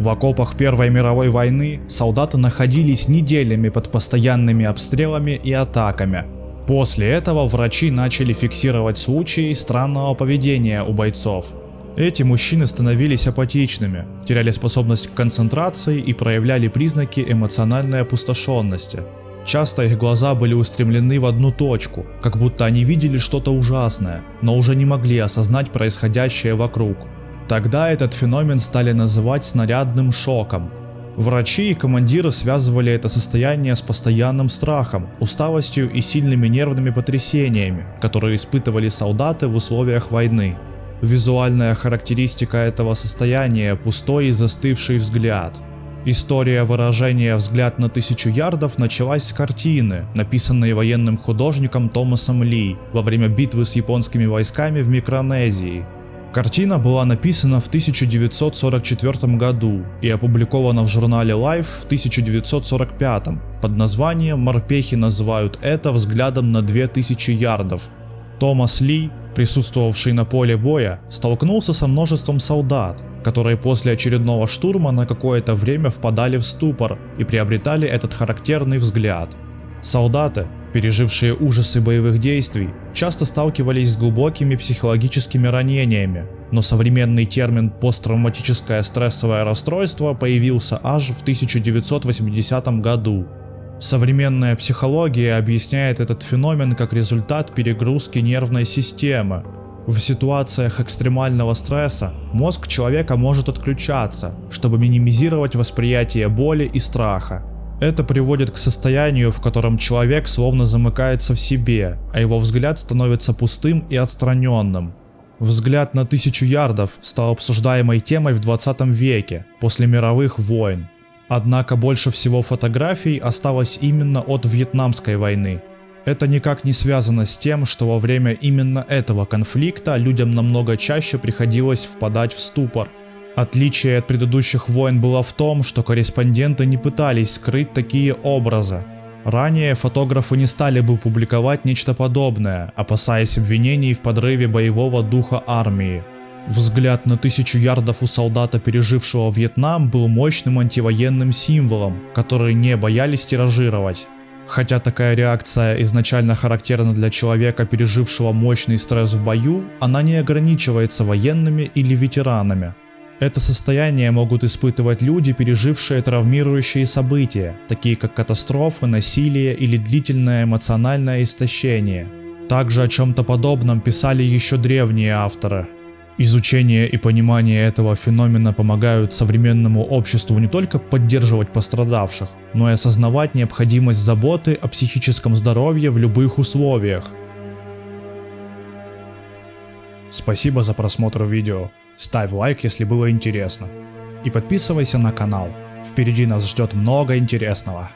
В окопах Первой мировой войны солдаты находились неделями под постоянными обстрелами и атаками. После этого врачи начали фиксировать случаи странного поведения у бойцов. Эти мужчины становились апатичными, теряли способность к концентрации и проявляли признаки эмоциональной опустошенности. Часто их глаза были устремлены в одну точку, как будто они видели что-то ужасное, но уже не могли осознать происходящее вокруг. Тогда этот феномен стали называть снарядным шоком. Врачи и командиры связывали это состояние с постоянным страхом, усталостью и сильными нервными потрясениями, которые испытывали солдаты в условиях войны. Визуальная характеристика этого состояния – пустой и застывший взгляд. История выражения «взгляд на 1000 ярдов» началась с картины, написанной военным художником Томасом Ли во время битвы с японскими войсками в Микронезии. Картина была написана в 1944 году и опубликована в журнале Life в 1945 под названием «Морпехи называют это взглядом на 2000 ярдов». Томас Ли, присутствовавший на поле боя, столкнулся со множеством солдат, которые после очередного штурма на какое-то время впадали в ступор и приобретали этот характерный взгляд. Солдаты, пережившие ужасы боевых действий, часто сталкивались с глубокими психологическими ранениями, но современный термин «посттравматическое стрессовое расстройство» появился аж в 1980 году. Современная психология объясняет этот феномен как результат перегрузки нервной системы. В ситуациях экстремального стресса мозг человека может отключаться, чтобы минимизировать восприятие боли и страха. Это приводит к состоянию, в котором человек словно замыкается в себе, а его взгляд становится пустым и отстраненным. Взгляд на 1000 ярдов стал обсуждаемой темой в 20 веке, после мировых войн. Однако больше всего фотографий осталось именно от Вьетнамской войны. Это никак не связано с тем, что во время именно этого конфликта людям намного чаще приходилось впадать в ступор. Отличие от предыдущих войн было в том, что корреспонденты не пытались скрыть такие образы. Ранее фотографы не стали бы публиковать нечто подобное, опасаясь обвинений в подрыве боевого духа армии. Взгляд на 1000 ярдов у солдата, пережившего Вьетнам, был мощным антивоенным символом, который не боялись тиражировать. Хотя такая реакция изначально характерна для человека, пережившего мощный стресс в бою, она не ограничивается военными или ветеранами. Это состояние могут испытывать люди, пережившие травмирующие события, такие как катастрофы, насилие или длительное эмоциональное истощение. Также о чем-то подобном писали еще древние авторы. Изучение и понимание этого феномена помогают современному обществу не только поддерживать пострадавших, но и осознавать необходимость заботы о психическом здоровье в любых условиях. Спасибо за просмотр видео. Ставь лайк, если было интересно. И подписывайся на канал. Впереди нас ждет много интересного.